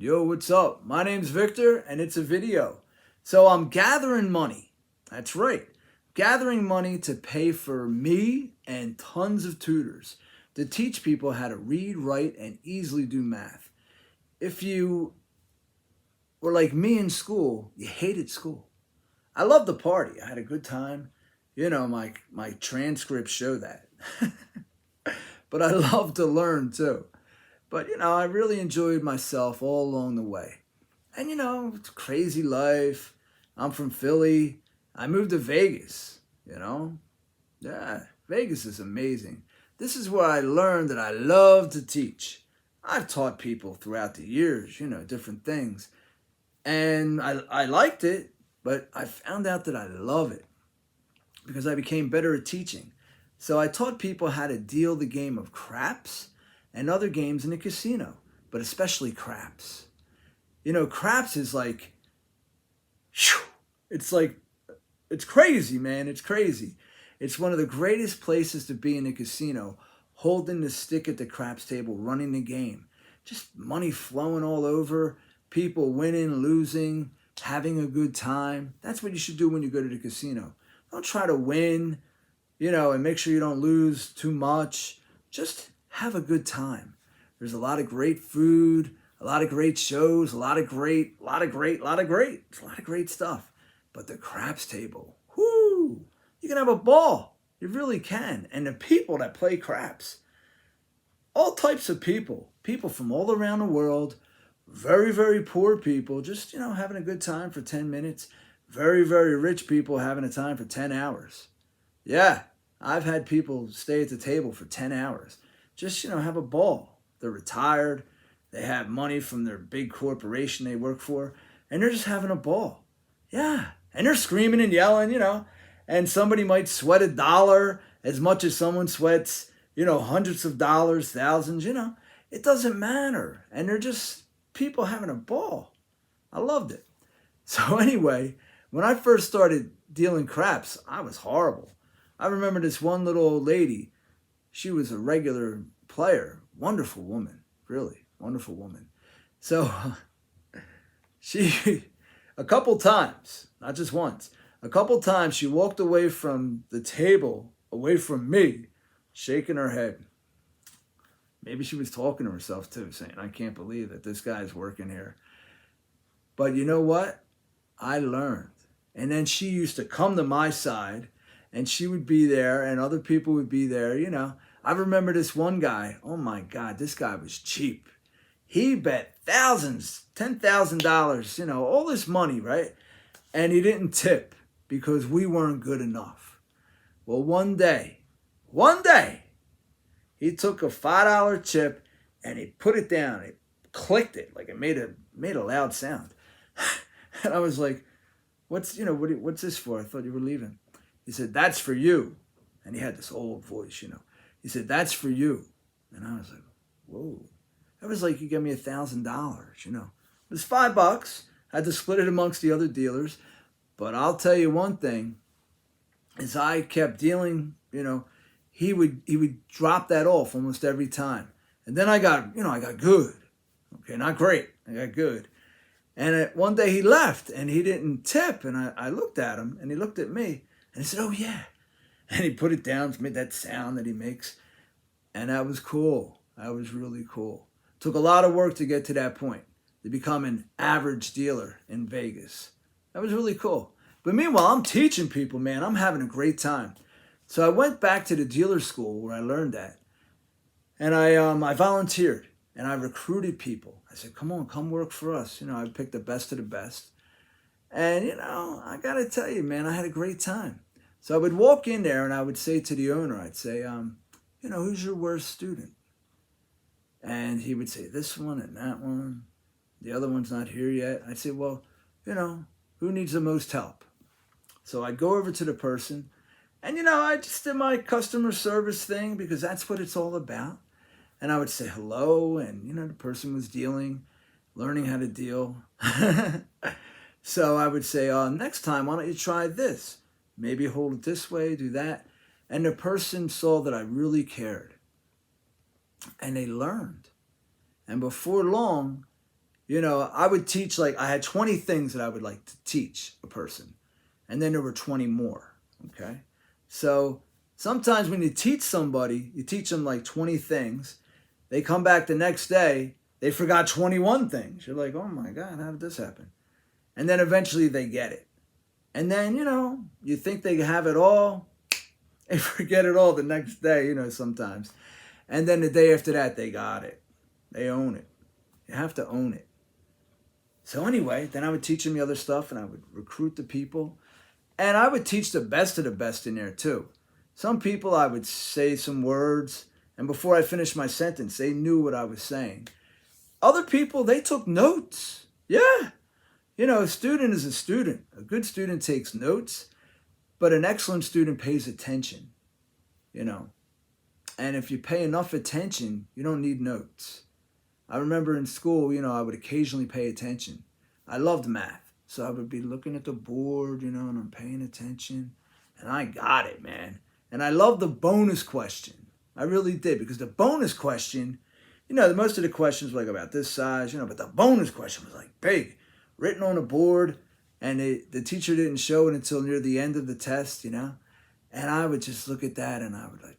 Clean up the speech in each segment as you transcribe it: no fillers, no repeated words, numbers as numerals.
Yo, what's up? My name's Victor and it's a video. So I'm gathering money. That's right. Gathering money to pay for me and tons of tutors to teach people how to read, write, and easily do math. If you were like me in school, you hated school. I loved the party. I had a good time. My transcripts show that. But I love to learn too. But I really enjoyed myself all along the way. And it's a crazy life. I'm from Philly. I moved to Vegas, you know? Yeah, Vegas is amazing. This is where I learned that I love to teach. I've taught people throughout the years, different things. And I liked it, but I found out that I love it because I became better at teaching. So I taught people how to deal the game of craps and other games in a casino, but especially craps. Craps is like, whew, it's like, it's crazy, man. It's crazy. It's one of the greatest places to be in a casino, holding the stick at the craps table, running the game. Just money flowing all over, people winning, losing, having a good time. That's what you should do when you go to the casino. Don't try to win, and make sure you don't lose too much. Just have a good time. There's a lot of great food, a lot of great shows, a lot of great stuff. But the craps table, whoo, you can have a ball. You really can. And the people that play craps, all types of people from all around the world, very, very poor people, just, having a good time for 10 minutes. Very, very rich people having a time for 10 hours. Yeah, I've had people stay at the table for 10 hours. Just, have a ball. They're retired. They have money from their big corporation they work for. And they're just having a ball. Yeah. And they're screaming and yelling, And somebody might sweat $1 as much as someone sweats, hundreds of dollars, thousands, It doesn't matter. And they're just people having a ball. I loved it. So anyway, when I first started dealing craps, I was horrible. I remember this one little old lady. She was a regular player. Wonderful woman. Really, wonderful woman. So she, a couple times, not just once, a couple times she walked away from the table, away from me, shaking her head. Maybe she was talking to herself too, saying, I can't believe that this guy's working here. But you know what? I learned. And then she used to come to my side and she would be there and other people would be there, I remember this one guy. Oh my God, this guy was cheap. He bet thousands, $10,000, all this money, right? And he didn't tip because we weren't good enough. Well, one day, he took a $5 chip and he put it down. He clicked it like it made a loud sound. And I was like, what's this for? I thought you were leaving. He said, that's for you. And he had this old voice, He said, that's for you. And I was like, whoa. That was like, you gave me $1,000, It was $5. I had to split it amongst the other dealers. But I'll tell you one thing, as I kept dealing, he would drop that off almost every time. And then I got good. Okay, not great. I got good. And one day he left and he didn't tip. And I looked at him and he looked at me and he said, oh yeah. And he put it down, made that sound that he makes. And that was cool. That was really cool. Took a lot of work to get to that point, to become an average dealer in Vegas. That was really cool. But meanwhile, I'm teaching people, man. I'm having a great time. So I went back to the dealer school where I learned that. And I volunteered and I recruited people. I said, come on, come work for us. I picked the best of the best. And, I got to tell you, man, I had a great time. So I would walk in there and I would say to the owner, I'd say, who's your worst student? And he would say, this one and that one. The other one's not here yet. I'd say, well, who needs the most help? So I'd go over to the person and, I just did my customer service thing because that's what it's all about. And I would say hello and, the person was learning how to deal. So I would say, next time, why don't you try this? Maybe hold it this way, do that. And the person saw that I really cared. And they learned. And before long, I would teach, like, I had 20 things that I would like to teach a person. And then there were 20 more. Okay. So sometimes when you teach somebody, you teach them like 20 things. They come back the next day, they forgot 21 things. You're like, oh my God, how did this happen? And then eventually they get it. And then, you think they have it all. They forget it all the next day, sometimes. And then the day after that, they got it. They own it. You have to own it. So anyway, then I would teach them the other stuff, and I would recruit the people. And I would teach the best of the best in there too. Some people, I would say some words, and before I finished my sentence, they knew what I was saying. Other people, they took notes. Yeah. A student is a student. A good student takes notes, but an excellent student pays attention, And if you pay enough attention, you don't need notes. I remember in school, I would occasionally pay attention. I loved math. So I would be looking at the board, and I'm paying attention. And I got it, man. And I loved the bonus question. I really did, because the bonus question, most of the questions were like about this size, but the bonus question was like big, written on a board. And the teacher didn't show it until near the end of the test, And I would just look at that, and I would like,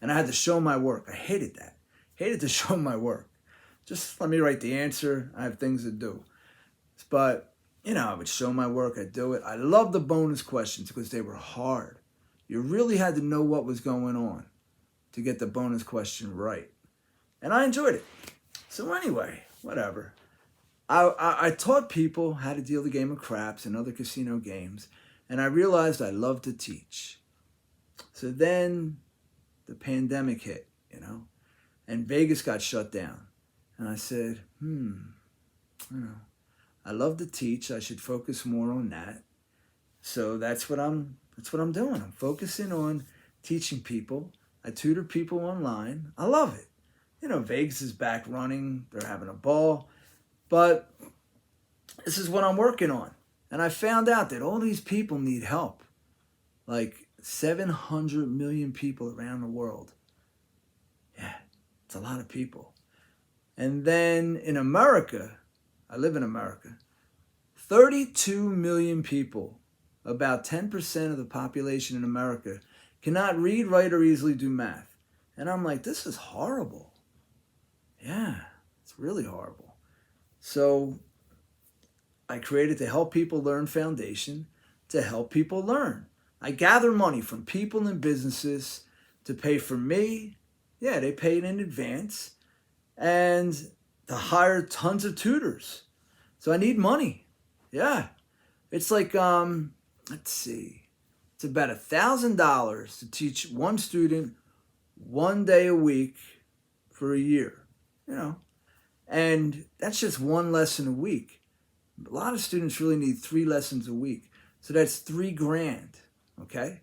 and I had to show my work. I hated that. Hated to show my work. Just let me write the answer. I have things to do. But, I would show my work. I'd do it. I loved the bonus questions because they were hard. You really had to know what was going on to get the bonus question right. And I enjoyed it. So anyway, whatever. I taught people how to deal the game of craps and other casino games. And I realized I loved to teach. So then the pandemic hit, and Vegas got shut down. And I said, I love to teach. I should focus more on that. So that's what I'm doing. I'm focusing on teaching people. I tutor people online. I love it. Vegas is back running. They're having a ball. But this is what I'm working on. And I found out that all these people need help. Like 700 million people around the world. Yeah, it's a lot of people. And then in America, I live in America, 32 million people, about 10% of the population in America, cannot read, write, or easily do math. And I'm like, this is horrible. Yeah, it's really horrible. So I created the Help People Learn Foundation to help people learn. I gather money from people and businesses to pay for me. Yeah, they paid in advance. And to hire tons of tutors. So I need money. Yeah. It's like, let's see. It's about $1,000 to teach one student 1 day a week for a year, And that's just one lesson a week. A lot of students really need 3 lessons a week. So that's $3,000, okay?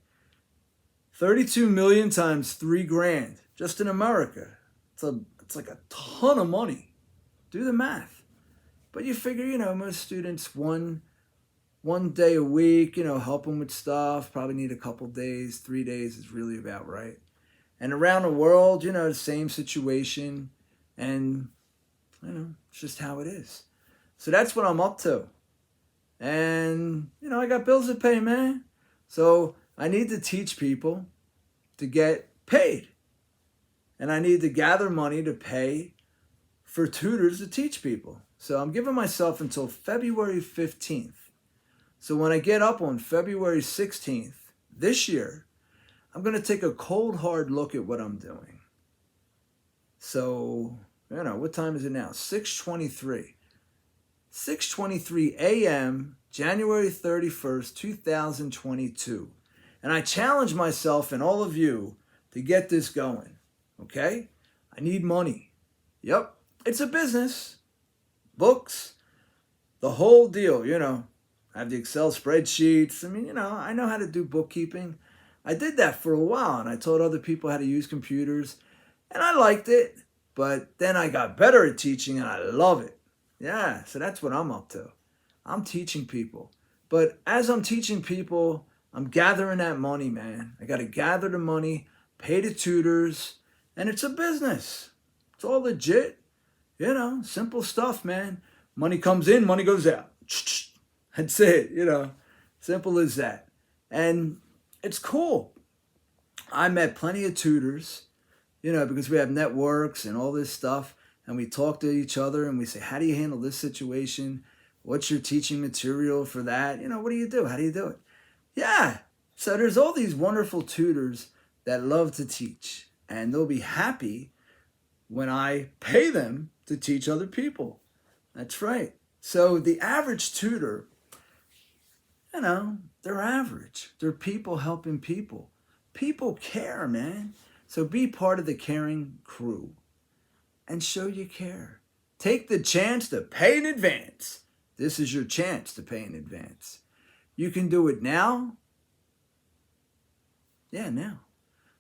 32 million times $3,000 just in America. It's like a ton of money. Do the math. But you figure, most students one day a week, help them with stuff. Probably need a couple days. 3 days is really about right. And around the world, the same situation. And, it's just how it is. So that's what I'm up to. And, I got bills to pay, man. So I need to teach people to get paid. And I need to gather money to pay for tutors to teach people. So I'm giving myself until February 15th. So when I get up on February 16th this year, I'm going to take a cold, hard look at what I'm doing. So, what time is it now? 6:23. 6:23 a.m., January 31st, 2022. And I challenge myself and all of you to get this going. Okay? I need money. Yep. It's a business. Books. The whole deal, I have the Excel spreadsheets. I know how to do bookkeeping. I did that for a while, and I taught other people how to use computers. And I liked it. But then I got better at teaching, and I love it. Yeah, so that's what I'm up to. I'm teaching people. But as I'm teaching people, I'm gathering that money, man. I got to gather the money, pay the tutors, and it's a business. It's all legit. You know, simple stuff, man. Money comes in, money goes out. That's it, you know. Simple as that. And it's cool. I met plenty of tutors, you know, because we have networks and all this stuff. And we talk to each other and we say, how do you handle this situation? What's your teaching material for that? You know, what do you do? How do you do it? Yeah. So there's all these wonderful tutors that love to teach. And they'll be happy when I pay them to teach other people. That's right. So the average tutor, you know, they're average. They're people helping people. People care, man. So be part of the caring crew and show you care. Take the chance to pay in advance. This is your chance to pay in advance. You can do it now. Yeah, now.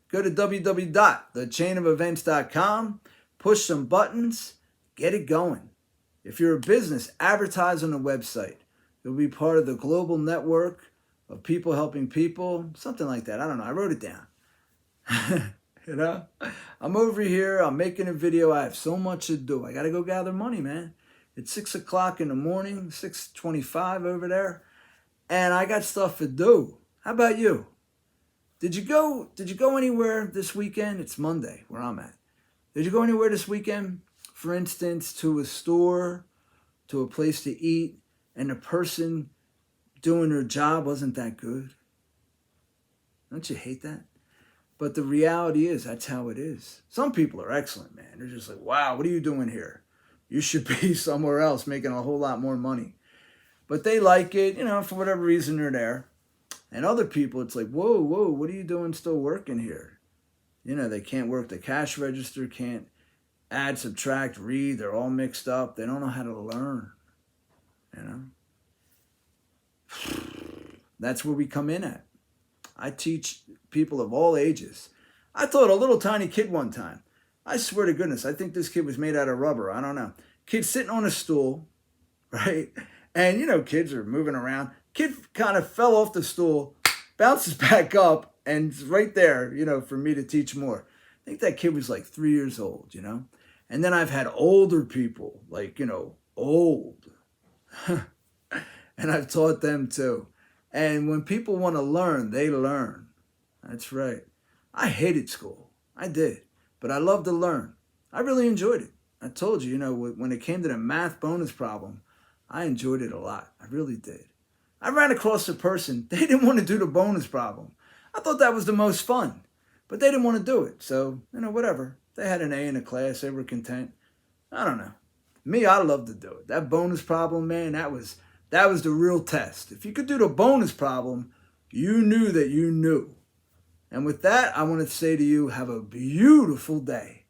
Go to www.thechainofevents.com, push some buttons, get it going. If you're a business, advertise on the website. You'll be part of the global network of people helping people, something like that. I don't know. I wrote it down. You know, I'm over here. I'm making a video. I have so much to do. I got to go gather money, man. It's 6 o'clock in the morning, 6:25 over there, and I got stuff to do. How about you? Did you go anywhere this weekend? It's Monday where I'm at. Did you go anywhere this weekend? For instance, to a store, to a place to eat, and the person doing their job wasn't that good? Don't you hate that? But the reality is that's how it is. Some people are excellent, man. They're just like, wow, what are you doing here? You should be somewhere else making a whole lot more money. But they like it, you know, for whatever reason they're there. And other people, it's like, whoa, what are you doing still working here? You know, they can't work the cash register, can't add, subtract, read. They're all mixed up. They don't know how to learn, you know. That's where we come in at. I teach people of all ages. I taught a little tiny kid one time. I swear to goodness, I think this kid was made out of rubber. I don't know. Kid sitting on a stool, right? And, you know, kids are moving around. Kid kind of fell off the stool, bounces back up, and it's right there, you know, for me to teach more. I think that kid was like 3 years old, you know? And then I've had older people, like, you know, old. And I've taught them too. And when people want to learn, they learn. That's right. I hated school. I did. But I loved to learn. I really enjoyed it. I told you, you know, when it came to the math bonus problem, I enjoyed it a lot. I really did. I ran across a person. They didn't want to do the bonus problem. I thought that was the most fun. But they didn't want to do it. So, you know, whatever. They had an A in the class. They were content. I don't know. Me, I love to do it. That bonus problem, man, that was the real test. If you could do the bonus problem, you knew that you knew. And with that, I want to say to you, have a beautiful day.